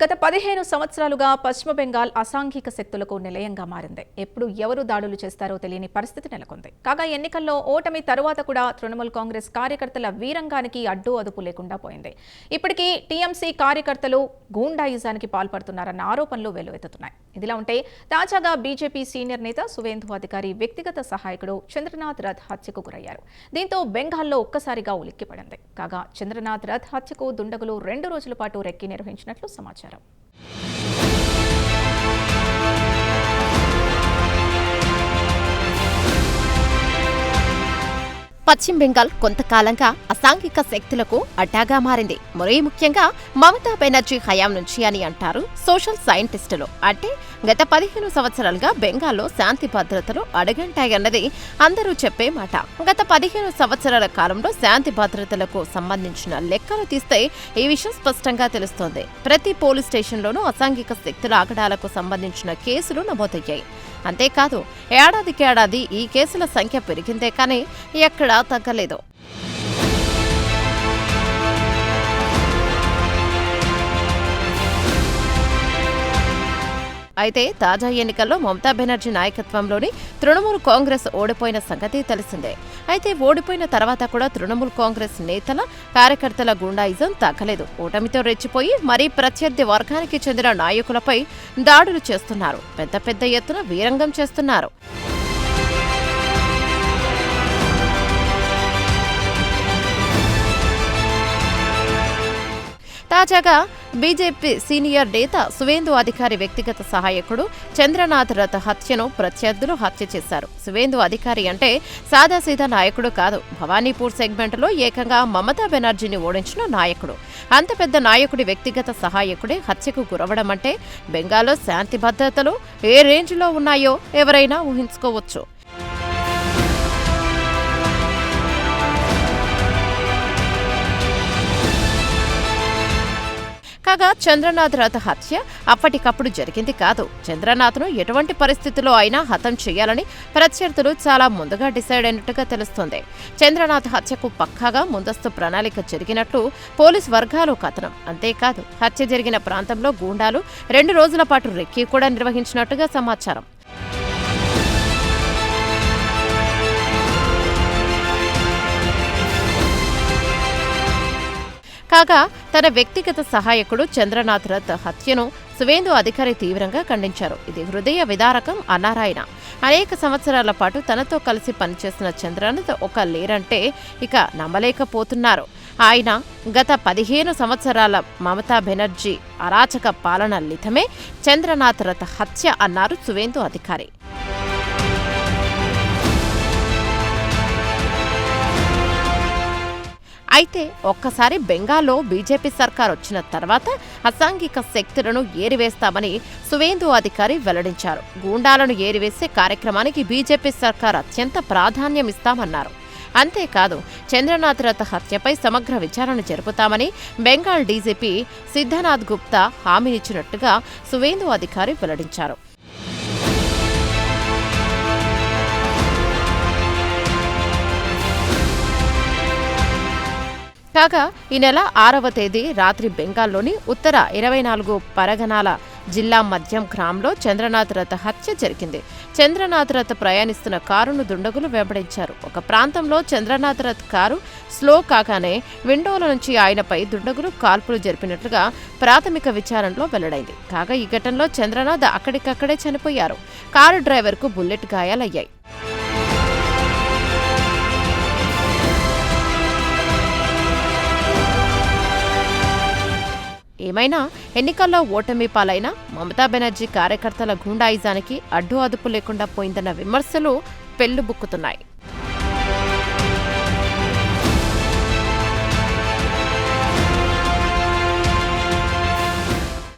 గత 15 సంవత్సరాలుగా పశ్చిమ బెంగాల్ అసాంఘిక శక్తులకు నిలయంగా మారింది. ఎప్పుడు ఎవరు దాడులు చేస్తారో తెలియని పరిస్థితి నెలకొంది. కాగా ఎన్నికల్లో ఓటమి తరువాత కూడా తృణమూల్ కాంగ్రెస్ కార్యకర్తల వీరంగానికి అడ్డు అదుపు లేకుండా పోయింది. ఇప్పటికీ టీఎంసీ కార్యకర్తలు గూండాయిజానికి పాల్పడుతున్నారన్న ఆరోపణలు వెల్లువెత్తుతున్నాయి. ఇదిలా ఉంటే తాజాగా బీజేపీ సీనియర్ నేత సువేందు అధికారి వ్యక్తిగత సహాయకుడు చంద్రనాథ్ రథ్ హత్యకు గురయ్యారు. దీంతో బెంగాల్లో ఒక్కసారిగా ఉలిక్కిపడింది. కాగా చంద్రనాథ్ రథ్ హత్యకు దుండగులు 2 రోజుల పాటు రెక్కి నిర్వహించినట్లు సమాచారం. పశ్చిమ బెంగాల్ కొంతకాలంగా అసాంఘిక శక్తులకు అడ్డాగా మారింది. మరీ ముఖ్యంగా మమతా బెనర్జీ హయాం నుంచి అని అంటారు సోషల్ సైంటిస్టులు. అంటే గత 15 సంవత్సరాలుగా బెంగాల్లో శాంతి భద్రతలు అడుగంటాయన్నది అందరూ చెప్పే మాట. గత 15 సంవత్సరాల కాలంలో శాంతి భద్రతలకు సంబంధించిన లెక్కలు తీస్తే ఈ విషయం స్పష్టంగా తెలుస్తోంది. ప్రతి పోలీస్ స్టేషన్లోనూ అసాంఘిక శక్తుల ఆగడాలకు సంబంధించిన కేసులు నమోదయ్యాయి. అంతేకాదు ఏడాదికేడాది ఈ కేసుల సంఖ్య పెరిగిందే కానీ ఎక్కడా తగ్గలేదు. అయితే తాజా ఎన్నికల్లో మమతా బెనర్జీ నాయకత్వంలోని తృణమూల్ కాంగ్రెస్ ఓడిపోయిన సంగతి తెలిసిందే. అయితే ఓడిపోయిన తర్వాత కూడా తృణమూల్ కాంగ్రెస్ నేతల కార్యకర్తల గుండాయిజం తగ్గలేదు. ఓటమితో రెచ్చిపోయి మరీ ప్రత్యర్థి వర్గానికి చెందిన నాయకులపై దాడులు చేస్తున్నారు. పెద్ద పెద్ద ఎత్తున వీరంగం చేస్తున్నారు. తాజాగా బీజేపీ సీనియర్ నేత సువేందు అధికారి వ్యక్తిగత సహాయకుడు చంద్రనాథ్ రథ్ హత్యను ప్రత్యర్థులు హత్య చేశారు. సువేందు అధికారి అంటే సాదాసీదా నాయకుడు కాదు. భవానీపూర్ సెగ్మెంట్లో ఏకంగా మమతా బెనర్జీని ఓడించిన నాయకుడు. అంత పెద్ద నాయకుడి వ్యక్తిగత సహాయకుడే హత్యకు గురవడం అంటే బెంగాల్లో శాంతి భద్రతలు ఏ రేంజ్లో ఉన్నాయో ఎవరైనా ఊహించుకోవచ్చు. కాగా చంద్రనాథ్ రథ్ హత్య అప్పటికప్పుడు జరిగింది కాదు. చంద్రనాథ్ను ఎటువంటి పరిస్థితుల్లో అయినా హతం చేయాలని ప్రత్యర్థులు చాలా ముందుగా డిసైడ్ అయినట్టుగా తెలుస్తోంది. చంద్రనాథ్ హత్యకు పక్కాగా ముందస్తు ప్రణాళిక జరిగినట్లు పోలీస్ వర్గాలు కథనం. అంతేకాదు హత్య జరిగిన ప్రాంతంలో గూండాలు 2 రోజుల పాటు రెక్కీ కూడా నిర్వహించినట్టుగా సమాచారం. కాగా తన వ్యక్తిగత సహాయకుడు చంద్రనాథ్ రథ్ హత్యను సువేందు అధికారి తీవ్రంగా ఖండించారు. ఇది హృదయ విదారకం అన్నారాయన. అనేక సంవత్సరాల పాటు తనతో కలిసి పనిచేసిన చంద్రనాథ్ ఒక లేరంటే ఇక నమ్మలేకపోతున్నారు. ఆయన గత 15 సంవత్సరాల మమతా బెనర్జీ అరాచక పాలన లితమే చంద్రనాథ్ రథ్ హత్య అన్నారు సువేందు అధికారి. అయితే ఒక్కసారి బెంగాల్లో బీజేపీ సర్కార్ వచ్చిన తర్వాత అసాంఘిక శక్తులను ఏరివేస్తామని సువేందు అధికారి వెల్లడించారు. గూండాలను ఏరివేసే కార్యక్రమానికి బీజేపీ సర్కార్ అత్యంత ప్రాధాన్యమిస్తామన్నారు. అంతేకాదు చంద్రనాథ్ రథ్ హత్యపై సమగ్ర విచారణ జరుపుతామని బెంగాల్ డీజీపీ సిద్ధనాథ్ గుప్తా హామీనిచ్చినట్టుగా సువేందు అధికారి వెల్లడించారు. కాగా ఈ నెల 6వ తేదీ రాత్రి బెంగాల్లోని ఉత్తర 24 పరగనాల జిల్లా మధ్యం గ్రామంలో చంద్రనాథ్ రథ్ హత్య జరిగింది. చంద్రనాథ్ రథ్ ప్రయాణిస్తున్న కారును దుండగులు వెంబడించారు. ఒక ప్రాంతంలో చంద్రనాథ్ రథ్ కారు స్లో కాగానే విండోల నుంచి ఆయనపై దుండగులు కాల్పులు జరిపినట్లుగా ప్రాథమిక విచారణలో వెల్లడైంది. కాగా ఈ ఘటనలో చంద్రనాథ్ అక్కడికక్కడే చనిపోయారు. కారు డ్రైవర్కు బుల్లెట్ గాయాలయ్యాయి. ఏమైనా ఎన్నికల్లో ఓటమి పాలైన మమతా బెనర్జీ కార్యకర్తల గూండాయిజానికి అడ్డు అదుపు లేకుండా పోయిందన్న విమర్శలు పెళ్లుబుక్కుతున్నాయి.